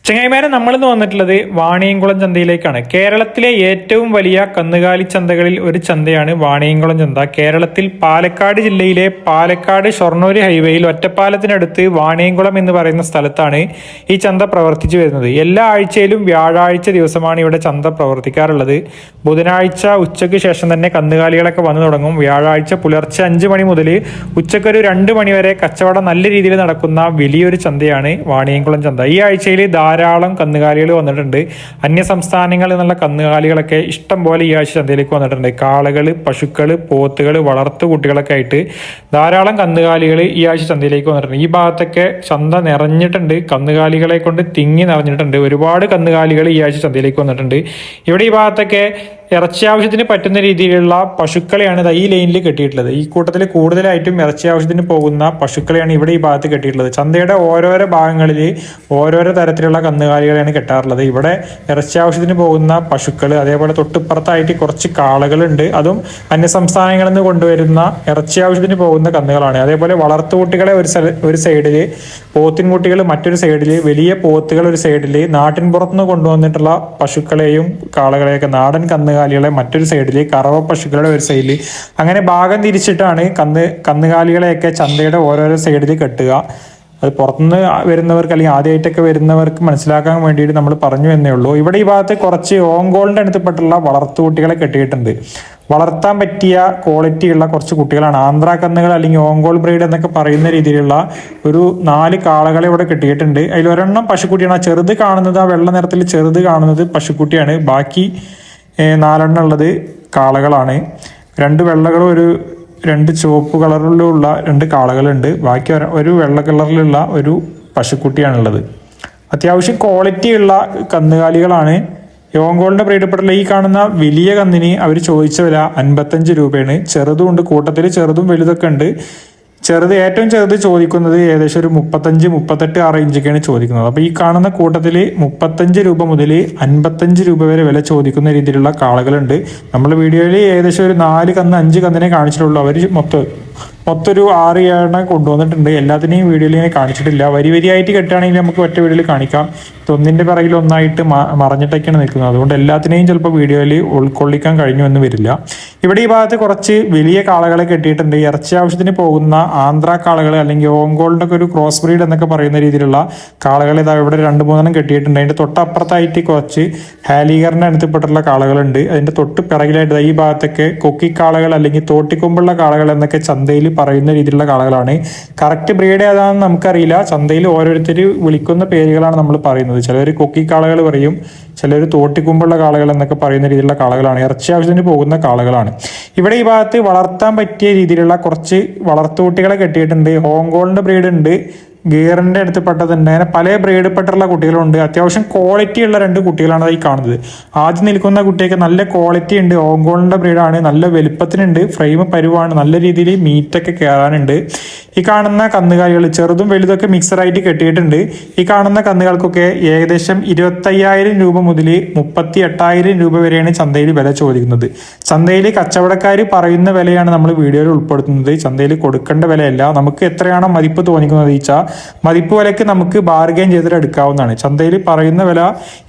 ചങ്ങായിമാരെ, നമ്മളിന്ന് വന്നിട്ടുള്ളത് വാണിയംകുളം ചന്തയിലേക്കാണ്. കേരളത്തിലെ ഏറ്റവും വലിയ കന്നുകാലി ചന്തകളിൽ ഒരു ചന്തയാണ് വാണിയംകുളം ചന്ത. കേരളത്തിൽ പാലക്കാട് ജില്ലയിലെ പാലക്കാട് ഷൊർണൂർ ഹൈവേയിൽ ഒറ്റപ്പാലത്തിനടുത്ത് വാണിയംകുളം എന്ന് പറയുന്ന സ്ഥലത്താണ് ഈ ചന്ത പ്രവർത്തിച്ചു വരുന്നത്. എല്ലാ ആഴ്ചയിലും വ്യാഴാഴ്ച ദിവസമാണ് ഇവിടെ ചന്ത പ്രവർത്തിക്കാറുള്ളത്. ബുധനാഴ്ച ഉച്ചയ്ക്ക് ശേഷം തന്നെ കന്നുകാലികളൊക്കെ വന്നു തുടങ്ങും. വ്യാഴാഴ്ച പുലർച്ചെ 5 മണി മുതൽ ഉച്ചക്കൊരു 2 മണി വരെ കച്ചവടം നല്ല രീതിയിൽ നടക്കുന്ന വലിയൊരു ചന്തയാണ് വാണിയംകുളം ചന്ത. ഈ ആഴ്ചയിൽ ധാരാളം കന്നുകാലികൾ വന്നിട്ടുണ്ട്. അന്യ സംസ്ഥാനങ്ങളിൽ നിന്നുള്ള കന്നുകാലികളൊക്കെ ഇഷ്ടം പോലെ ഈ ആഴ്ച ചന്തയിലേക്ക് വന്നിട്ടുണ്ട്. കാളകൾ, പശുക്കൾ, പോത്തുകൾ, വളർത്തു കുട്ടികളൊക്കെ ആയിട്ട് ധാരാളം കന്നുകാലികൾ ഈ ആഴ്ച ചന്തയിലേക്ക് വന്നിട്ടുണ്ട്. ഈ ഭാഗത്തൊക്കെ ചന്ത നിറഞ്ഞിട്ടുണ്ട്, കന്നുകാലികളെ കൊണ്ട് തിങ്ങി നിറഞ്ഞിട്ടുണ്ട്. ഒരുപാട് കന്നുകാലികൾ ഈ ആഴ്ച ചന്തയിലേക്ക് വന്നിട്ടുണ്ട്. ഇവിടെ ഈ ഭാഗത്തൊക്കെ ഇറച്ചി ആവശ്യത്തിന് പറ്റുന്ന രീതിയിലുള്ള പശുക്കളെയാണ് ഈ ലൈനിൽ കെട്ടിയിട്ടുള്ളത്. ഈ കൂട്ടത്തിൽ കൂടുതലായിട്ടും ഇറച്ചി ആവശ്യത്തിന് പോകുന്ന പശുക്കളെയാണ് ഇവിടെ ഈ ഭാഗത്ത് കെട്ടിയിട്ടുള്ളത്. ചന്തയുടെ ഓരോരോ ഭാഗങ്ങളിൽ ഓരോരോ തരത്തിലുള്ള കന്നുകാലികളെയാണ് കെട്ടാറുള്ളത്. ഇവിടെ ഇറച്ചി ആവശ്യത്തിന് പോകുന്ന പശുക്കൾ, അതേപോലെ തൊട്ടിപ്പുറത്തായിട്ട് കുറച്ച് കാളകളുണ്ട്. അതും അന്യസംസ്ഥാനങ്ങളിൽ നിന്ന് കൊണ്ടുവരുന്ന ഇറച്ചി ആവശ്യത്തിന് പോകുന്ന കന്നുകളാണ്. അതേപോലെ വളർത്തുകുട്ടികളെ ഒരു സൈഡിൽ, പോത്തിൻകുട്ടികൾ മറ്റൊരു സൈഡിൽ, വലിയ പോത്തുകൾ ഒരു സൈഡിൽ, നാട്ടിൻ പുറത്തുനിന്ന് കൊണ്ടുവന്നിട്ടുള്ള പശുക്കളെയും കാളകളെയൊക്കെ, നാടൻ കന്നുകാലികളെ മറ്റൊരു സൈഡിൽ, കറവ പശുക്കളുടെ ഒരു സൈഡിൽ, അങ്ങനെ ഭാഗം തിരിച്ചിട്ടാണ് കന്നുകാലികളെയൊക്കെ ചന്തയുടെ ഓരോരോ സൈഡിൽ കെട്ടുക. അത് പുറത്തുനിന്ന് വരുന്നവർക്ക് അല്ലെങ്കിൽ ആദ്യമായിട്ടൊക്കെ വരുന്നവർക്ക് മനസ്സിലാക്കാൻ വേണ്ടിയിട്ട് നമ്മൾ പറഞ്ഞു എന്നേ ഉള്ളൂ. ഇവിടെ ഈ ഭാഗത്ത് കുറച്ച് ഓങ്കോളിൻ്റെ അടുത്തപ്പെട്ടുള്ള വളർത്തുകുട്ടികളെ കെട്ടിയിട്ടുണ്ട്. വളർത്താൻ പറ്റിയ ക്വാളിറ്റിയുള്ള കുറച്ച് കുട്ടികളാണ്. ആന്ധ്ര കന്നുകൾ അല്ലെങ്കിൽ ഓങ്കോൾ ബ്രീഡ് എന്നൊക്കെ പറയുന്ന രീതിയിലുള്ള ഒരു 4 കാളകളെ ഇവിടെ കെട്ടിയിട്ടുണ്ട്. അതിൽ ഒരെണ്ണം പശുക്കുട്ടിയാണ്. ആ ചെറുത് കാണുന്നത്, ആ വെള്ള നിറത്തിൽ ചെറുത് കാണുന്നത് പശുക്കുട്ടിയാണ്. ബാക്കി 4 എണ്ണം ഉള്ളത് കാളകളാണ്. 2 വെള്ളകളും 2 ചുവപ്പ് കളറിലുള്ള 2 കാളകളുണ്ട്. ബാക്കി ഒരു വെള്ള കളറിലുള്ള ഒരു പശുക്കുട്ടിയാണുള്ളത്. അത്യാവശ്യം ക്വാളിറ്റിയുള്ള കന്നുകാലികളാണ്. യോങ്കോളിൻ്റെ ബ്രീഡപ്പെട്ടുള്ള ഈ കാണുന്ന വലിയ കന്നിന് അവർ ചോദിച്ച വില 55 രൂപയാണ്. ചെറുതും ഉണ്ട്, കൂട്ടത്തിൽ ചെറുതും വലുതൊക്കെ ഉണ്ട്. ഏറ്റവും ചെറുത് ചോദിക്കുന്നത് ഏകദേശം ഒരു 35-38 ആ റേഞ്ചൊക്കെയാണ് ചോദിക്കുന്നത്. അപ്പോൾ ഈ കാണുന്ന കൂട്ടത്തിൽ 35 രൂപ മുതൽ 55 രൂപ വരെ വില ചോദിക്കുന്ന രീതിയിലുള്ള കാളകളുണ്ട്. നമ്മൾ വീഡിയോയിൽ ഏകദേശം ഒരു 4 കന്ന് 5 കന്നിനെ കാണിച്ചിട്ടുള്ളൂ. അവർ മൊത്തം ഒരു 6-7 കൊണ്ടുവന്നിട്ടുണ്ട്. എല്ലാത്തിനെയും വീഡിയോയിൽ ഞാൻ കാണിച്ചിട്ടില്ല. വരിയായിട്ട് കെട്ടുകയാണെങ്കിൽ നമുക്ക് ഒറ്റ വീഡിയോയിൽ കാണിക്കാം. ഒന്നിൻ്റെ പിറകിൽ ഒന്നായിട്ട് മറഞ്ഞിട്ടൊക്കെയാണ് നിൽക്കുന്നത്. അതുകൊണ്ട് എല്ലാത്തിനെയും ചിലപ്പോൾ വീഡിയോയിൽ ഉൾക്കൊള്ളിക്കാൻ കഴിഞ്ഞു എന്ന് വരില്ല. ഇവിടെ ഈ ഭാഗത്ത് കുറച്ച് വലിയ കാളകളെ കെട്ടിയിട്ടുണ്ട്. ഇറച്ചി ആവശ്യത്തിന് പോകുന്ന ആന്ധ്ര കാളകൾ അല്ലെങ്കിൽ ഓങ്കോളിൻ്റെ ഒക്കെ ഒരു ക്രോസ് ബ്രീഡ് എന്നൊക്കെ പറയുന്ന രീതിയിലുള്ള കാളകൾ ഇതാ ഇവിടെ 2-3 കെട്ടിയിട്ടുണ്ട്. അതിൻ്റെ തൊട്ടപ്പുറത്തായിട്ട് കുറച്ച് ഹാലിഗറിൻ്റെ അടുത്തപ്പെട്ടുള്ള കാളകളുണ്ട്. അതിൻ്റെ തൊട്ട് പിറകിലായിട്ട് ഈ ഭാഗത്തൊക്കെ കൊക്കിക്കാളകൾ അല്ലെങ്കിൽ തോട്ടിക്കൊമ്പുള്ള കാളകൾ എന്നൊക്കെ ചന്തയിൽ പറയുന്ന രീതിയിലുള്ള കാളകളാണ്. കറക്റ്റ് ബ്രീഡ് ഏതാണെന്ന് നമുക്കറിയില്ല. ചന്തയിൽ ഓരോരുത്തർ വിളിക്കുന്ന പേരുകളാണ് നമ്മൾ പറയുന്നത്. ചിലർ കൊക്കിക്കാളകൾ പറയും, ചിലർ തോട്ടിക്കുമ്പുള്ള കാളകൾ എന്നൊക്കെ പറയുന്ന രീതിയിലുള്ള കാളകളാണ്. ഇറച്ചി ആവശ്യത്തിന് പോകുന്ന കാളകളാണ്. ഇവിടെ ഈ ഭാഗത്ത് വളർത്താൻ പറ്റിയ രീതിയിലുള്ള കുറച്ച് വളർത്തുകുട്ടികളെ കെട്ടിയിട്ടുണ്ട്. ഹോങ്കോളിൻ്റെ ബ്രീഡ് ഉണ്ട്, ഗിയറിൻ്റെ അടുത്തപ്പെട്ടതുണ്ട്. അങ്ങനെ പല ബ്രീഡപ്പെട്ടുള്ള കുട്ടികളുണ്ട്. അത്യാവശ്യം ക്വാളിറ്റി ഉള്ള 2 കുട്ടികളാണ് ഈ കാണുന്നത്. ആദ്യം നിൽക്കുന്ന കുട്ടിയൊക്കെ നല്ല ക്വാളിറ്റി ഉണ്ട്. ഓങ്കോളിൻ്റെ ബ്രീഡാണ്, നല്ല വലുപ്പത്തിനുണ്ട്, ഫ്രെയിം പരുവാണ്, നല്ല രീതിയിൽ മീറ്റൊക്കെ കയറാനുണ്ട്. ഈ കാണുന്ന കന്നുകാലികൾ ചെറുതും വലുതൊക്കെ മിക്സറായിട്ട് കെട്ടിയിട്ടുണ്ട്. ഈ കാണുന്ന കന്നുകൾക്കൊക്കെ ഏകദേശം 25,000 രൂപ മുതൽ 38,000 രൂപ വരെയാണ് ചന്തയിൽ വില ചോദിക്കുന്നത്. ചന്തയിൽ കച്ചവടക്കാർ പറയുന്ന വിലയാണ് നമ്മൾ വീഡിയോയിൽ ഉൾപ്പെടുത്തുന്നത്. ചന്തയിൽ കൊടുക്കേണ്ട വിലയല്ല. നമുക്ക് എത്രയാണോ മതിപ്പ് തോന്നിക്കുന്നത് വെച്ചാൽ മതിപ്പ് വിലയ്ക്ക് നമുക്ക് ബാർഗെയിൻ ചെയ്തിട്ട് എടുക്കാവുന്നതാണ്. ചന്തയിൽ പറയുന്ന വില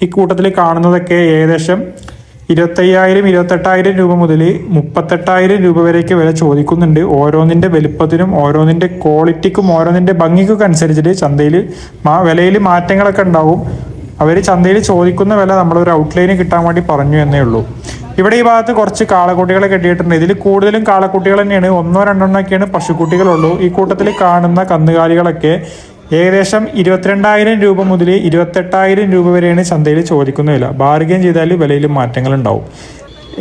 ഈ കൂട്ടത്തിൽ കാണുന്നതൊക്കെ ഏകദേശം 25,000, 28,000 രൂപ മുതൽ 38,000 രൂപ വരെയൊക്കെ വില ചോദിക്കുന്നുണ്ട്. ഓരോന്നിൻ്റെ വലുപ്പത്തിനും ഓരോന്നിൻ്റെ ക്വാളിറ്റിക്കും ഓരോന്നിൻ്റെ ഭംഗിക്കും അനുസരിച്ചിട്ട് ചന്തയിൽ വിലയിൽ മാറ്റങ്ങളൊക്കെ ഉണ്ടാവും. അവർ ചന്തയിൽ ചോദിക്കുന്ന വില നമ്മളൊരു ഔട്ട്ലൈന് കിട്ടാൻ വേണ്ടി പറഞ്ഞു എന്നേ ഉള്ളൂ. ഇവിടെ ഈ ഭാഗത്ത് കുറച്ച് കാളക്കുട്ടികളെ കെട്ടിയിട്ടുണ്ട്. ഇതിൽ കൂടുതലും കാളക്കുട്ടികൾ തന്നെയാണ്. 1-2 പശുക്കുട്ടികളുള്ളൂ. ഈ കൂട്ടത്തിൽ കാണുന്ന കന്നുകാലികളൊക്കെ ഏകദേശം 22,000 രൂപ മുതൽ 28,000 രൂപ വരെയാണ് ചന്തയിൽ ചോദിക്കുന്ന വില. ബാർഗെയിൻ ചെയ്താൽ വിലയിൽ മാറ്റങ്ങളുണ്ടാവും.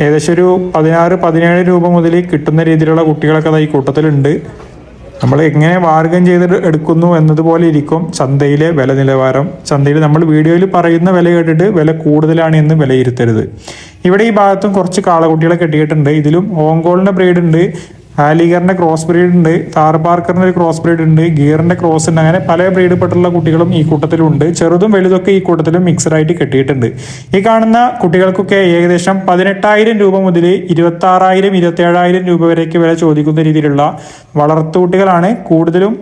ഏകദേശം ഒരു 16-17 രൂപ മുതൽ കിട്ടുന്ന രീതിയിലുള്ള കുട്ടികളൊക്കെ ഈ കൂട്ടത്തിലുണ്ട്. നമ്മൾ എങ്ങനെ ബാർഗൻ ചെയ്ത് എടുക്കുന്നു എന്നതുപോലെ ഇരിക്കും ചന്തയിലെ വില നിലവാരം. ചന്തയിൽ നമ്മൾ വീഡിയോയിൽ പറയുന്ന വില കേട്ടിട്ട് വില കൂടുതലാണ് എന്ന് വിലയിരുത്തരുത്. ഇവിടെ ഈ ഭാഗത്തും കുറച്ച് കാളക്കുട്ടികളെ കെട്ടിയിട്ടുണ്ട്. ഇതിലും ഓങ്കോളിൻ്റെ ബ്രീഡ് ഉണ്ട്, ആലിഗറിൻ്റെ ക്രോസ് ബ്രീഡ് ഉണ്ട്, താർപാർക്കറിൻ്റെ ഒരു ക്രോസ് ബ്രീഡ് ഉണ്ട്, ഗിയറിൻ്റെ ക്രോസ് ഉണ്ട്. അങ്ങനെ പല ബ്രീഡ് പെട്ടുള്ള കുട്ടികളും ഈ കൂട്ടത്തിലുണ്ട്. ചെറുതും വലുതൊക്കെ ഈ കൂട്ടത്തിലും മിക്സഡായിട്ട് കെട്ടിയിട്ടുണ്ട്. ഈ കാണുന്ന കുട്ടികൾക്കൊക്കെ ഏകദേശം 18,000 രൂപ മുതൽ 26,000 27,000 രൂപ വരെയൊക്കെ വില ചോദിക്കുന്ന രീതിയിലുള്ള വളർത്തുകുട്ടികളാണ്. കൂടുതലും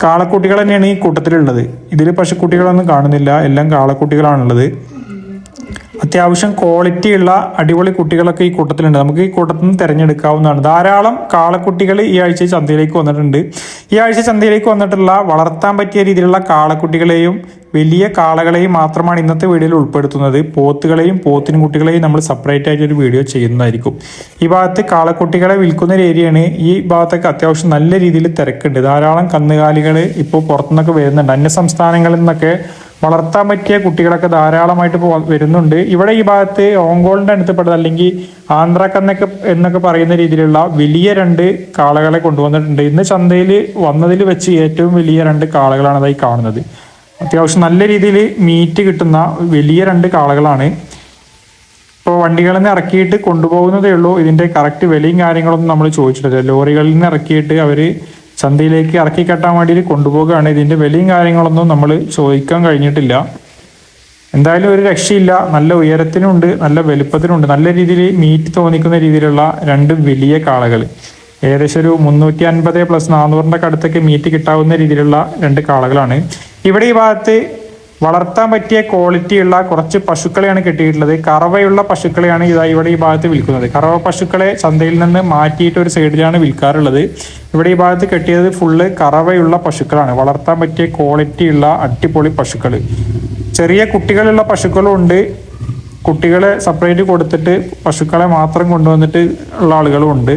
കാളക്കുട്ടികൾ തന്നെയാണ് ഈ കൂട്ടത്തിലുള്ളത്. ഇതിൽ പശുക്കുട്ടികളൊന്നും കാണുന്നില്ല, എല്ലാം കാളക്കുട്ടികളാണുള്ളത്. അത്യാവശ്യം ക്വാളിറ്റി ഉള്ള അടിപൊളി കുട്ടികളൊക്കെ ഈ കൂട്ടത്തിലുണ്ട്. നമുക്ക് ഈ കൂട്ടത്തിൽ നിന്ന് തിരഞ്ഞെടുക്കാവുന്നതാണ്. ധാരാളം കാളക്കുട്ടികൾ ഈ ആഴ്ച ചന്തയിലേക്ക് വന്നിട്ടുണ്ട്. ഈ ആഴ്ച ചന്തയിലേക്ക് വന്നിട്ടുള്ള വളർത്താൻ പറ്റിയ രീതിയിലുള്ള കാളക്കുട്ടികളെയും വലിയ കാളകളെയും മാത്രമാണ് ഇന്നത്തെ വീഡിയോയിൽ ഉൾപ്പെടുത്തുന്നത്. പോത്തുകളെയും പോത്തിൻകുട്ടികളെയും നമ്മൾ സെപ്പറേറ്റ് ആയിട്ട് ഒരു വീഡിയോ ചെയ്യുന്നതായിരിക്കും. ഈ ഭാഗത്ത് കാളക്കുട്ടികളെ വിൽക്കുന്ന ഒരു ഏരിയയാണ്. ഈ ഭാഗത്തൊക്കെ അത്യാവശ്യം നല്ല രീതിയിൽ തിരക്കുണ്ട്. ധാരാളം കന്നുകാലികൾ ഇപ്പോൾ പുറത്തുനിന്നൊക്കെ വരുന്നുണ്ട്. അന്യ സംസ്ഥാനങ്ങളിൽ നിന്നൊക്കെ വളർത്താൻ പറ്റിയ കുട്ടികളൊക്കെ ധാരാളമായിട്ട് വരുന്നുണ്ട്. ഇവിടെ ഈ ഭാഗത്ത് ഓങ്കോളിൻ്റെ അടുത്തപ്പെട്ടത് അല്ലെങ്കിൽ ആന്ധ്രാക്കന്നൊക്കെ എന്നൊക്കെ പറയുന്ന രീതിയിലുള്ള വലിയ 2 കാളകളെ കൊണ്ടുവന്നിട്ടുണ്ട്. ഇന്ന് ചന്തയിൽ വന്നതിൽ വെച്ച് ഏറ്റവും വലിയ 2 കാളകളാണ് അതായി കാണുന്നത്. അത്യാവശ്യം നല്ല രീതിയിൽ മീറ്റ് കിട്ടുന്ന വലിയ 2 കാളകളാണ്. ഇപ്പോൾ വണ്ടികളിൽ നിന്ന് ഇറക്കിയിട്ട് കൊണ്ടുപോകുന്നതേ ഉള്ളൂ. ഇതിൻ്റെ കറക്റ്റ് വിലയും കാര്യങ്ങളൊന്നും നമ്മൾ ചോദിച്ചിട്ടില്ല. ലോറികളിൽ നിന്ന് ഇറക്കിയിട്ട് അവർ ചന്തയിലേക്ക് ഇറക്കി കെട്ടാൻ വേണ്ടിയിട്ട് കൊണ്ടുപോകുകയാണ്. ഇതിൻ്റെ വിലയും കാര്യങ്ങളൊന്നും നമ്മൾ ചോദിക്കാൻ കഴിഞ്ഞിട്ടില്ല. എന്തായാലും ഒരു രക്ഷയില്ല. നല്ല ഉയരത്തിനുണ്ട്, നല്ല വലുപ്പത്തിനുണ്ട്, നല്ല രീതിയിൽ മീറ്റ് തോന്നിക്കുന്ന രീതിയിലുള്ള 2 വലിയ കാളകൾ. ഏകദേശം ഒരു 350 + 400 അടുത്തൊക്കെ മീറ്റ് കിട്ടാവുന്ന രീതിയിലുള്ള 2 കാളകളാണ്. ഇവിടെ ഈ ഭാഗത്ത് വളർത്താൻ പറ്റിയ ക്വാളിറ്റിയുള്ള കുറച്ച് പശുക്കളെയാണ് കെട്ടിയിട്ടുള്ളത്. കറവയുള്ള പശുക്കളെയാണ് ഇവിടെ ഈ ഭാഗത്ത് വിൽക്കുന്നത്. കറവ പശുക്കളെ ചന്തയിൽ നിന്ന് മാറ്റിയിട്ട് ഒരു സൈഡിലാണ് വിൽക്കാറുള്ളത്. ഇവിടെ ഈ ഭാഗത്ത് കെട്ടിയത് ഫുള്ള് കറവയുള്ള പശുക്കളാണ്. വളർത്താൻ പറ്റിയ ക്വാളിറ്റിയുള്ള അടിപൊളി പശുക്കൾ. ചെറിയ കുട്ടികളുള്ള പശുക്കളും ഉണ്ട്. കുട്ടികളെ സെപ്പറേറ്റ് കൊടുത്തിട്ട് പശുക്കളെ മാത്രം കൊണ്ടുവന്നിട്ട് ഉള്ള ആളുകളും ഉണ്ട്.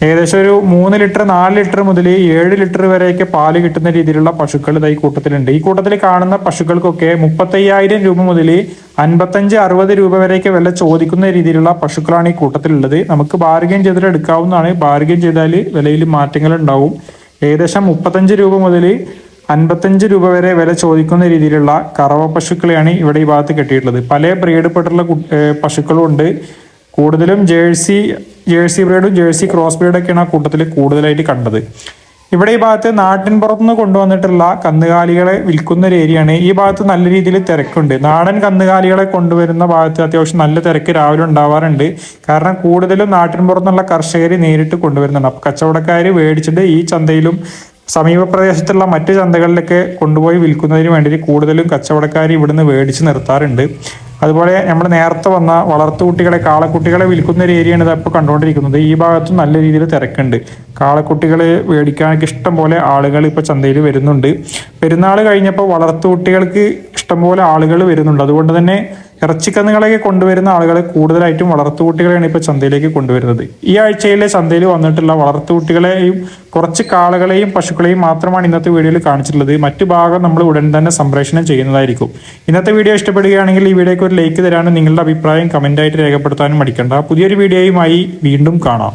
ഏകദേശം ഒരു 3 ലിറ്റർ 4 ലിറ്റർ മുതൽ 7 ലിറ്റർ വരെയൊക്കെ പാല് കിട്ടുന്ന രീതിയിലുള്ള പശുക്കൾ ഈ കൂട്ടത്തിലുണ്ട്. ഈ കൂട്ടത്തിൽ കാണുന്ന പശുക്കൾക്കൊക്കെ 35,000 രൂപ മുതൽ 55-60 രൂപ വരെയൊക്കെ വില ചോദിക്കുന്ന രീതിയിലുള്ള പശുക്കളാണ് ഈ കൂട്ടത്തിലുള്ളത്. നമുക്ക് ബാർഗെയിൻ ചെയ്തിട്ട് എടുക്കാവുന്നതാണ്. ബാർഗെയിൻ ചെയ്താൽ വിലയിൽ മാറ്റങ്ങൾ ഉണ്ടാവും. ഏകദേശം 35 രൂപ മുതൽ 55 രൂപ വരെ വില ചോദിക്കുന്ന രീതിയിലുള്ള കറവ പശുക്കളെയാണ് ഇവിടെ ഈ ഭാഗത്ത് കെട്ടിയിട്ടുള്ളത്. പല ബ്രീഡപ്പെട്ടുള്ള പശുക്കളും ഉണ്ട്. കൂടുതലും ജേഴ്സി ബ്രീഡും ജേഴ്സി ക്രോസ് ബ്രീഡൊക്കെയാണ് ആ കൂട്ടത്തിൽ കൂടുതലായിട്ട് കണ്ടത്. ഇവിടെ ഈ ഭാഗത്ത് നാട്ടിൻ പുറത്തുനിന്ന് കൊണ്ടുവന്നിട്ടുള്ള കന്നുകാലികളെ വിൽക്കുന്ന ഒരു ഏരിയയാണ്. ഈ ഭാഗത്ത് നല്ല രീതിയിൽ തിരക്കുണ്ട്. നാടൻ കന്നുകാലികളെ കൊണ്ടുവരുന്ന ഭാഗത്ത് അത്യാവശ്യം നല്ല തിരക്ക് രാവിലെ ഉണ്ടാവാറുണ്ട്. കാരണം കൂടുതലും നാട്ടിൻ പുറത്തുനിന്നുള്ള കർഷകർ നേരിട്ട് കൊണ്ടുവരുന്നുണ്ട്. അപ്പോൾ കച്ചവടക്കാർ മേടിച്ചിട്ട് ഈ ചന്തയിലും സമീപ പ്രദേശത്തുള്ള മറ്റ് ചന്തകളിലൊക്കെ കൊണ്ടുപോയി വിൽക്കുന്നതിന് വേണ്ടി കൂടുതലും കച്ചവടക്കാർ ഇവിടുന്ന് മേടിച്ച് നിർത്താറുണ്ട്. അതുപോലെ നമ്മൾ നേരത്തെ വന്ന വളർത്തുകുട്ടികളെ കാളക്കുട്ടികളെ വിൽക്കുന്ന ഒരു ഏരിയയാണ് ഇതിപ്പോൾ കണ്ടുകൊണ്ടിരിക്കുന്നത്. ഈ ഭാഗത്തും നല്ല രീതിയിൽ തിരക്കുണ്ട്. കാളക്കുട്ടികളെ മേടിക്കാനൊക്കെ ഇഷ്ടം പോലെ ആളുകൾ ഇപ്പോൾ ചന്തയിൽ വരുന്നുണ്ട്. പെരുന്നാൾ കഴിഞ്ഞപ്പോൾ വളർത്തുകുട്ടികൾക്ക് ഇഷ്ടംപോലെ ആളുകൾ വരുന്നുണ്ട്. അതുകൊണ്ട് തന്നെ ഇറച്ചിക്കന്നുകളൊക്കെ കൊണ്ടുവരുന്ന ആളുകൾ കൂടുതലായിട്ടും വളർത്തുകുട്ടികളെയാണ് ഇപ്പോൾ ചന്തയിലേക്ക് കൊണ്ടുവരുന്നത്. ഈ ആഴ്ചയിലെ ചന്തയിൽ വന്നിട്ടുള്ള വളർത്തുകുട്ടികളെയും കുറച്ച് കാളകളെയും പശുക്കളെയും മാത്രമാണ് ഇന്നത്തെ വീഡിയോയിൽ കാണിച്ചിട്ടുള്ളത്. മറ്റു ഭാഗം നമ്മൾ ഉടൻ തന്നെ സംപ്രേഷണം ചെയ്യുന്നതായിരിക്കും. ഇന്നത്തെ വീഡിയോ ഇഷ്ടപ്പെടുകയാണെങ്കിൽ ഈ വീഡിയോയ്ക്ക് ഒരു ലൈക്ക് തരാനും നിങ്ങളുടെ അഭിപ്രായം കമൻ്റായിട്ട് രേഖപ്പെടുത്താനും മടിക്കണ്ട. പുതിയൊരു വീഡിയോയുമായി വീണ്ടും കാണാം.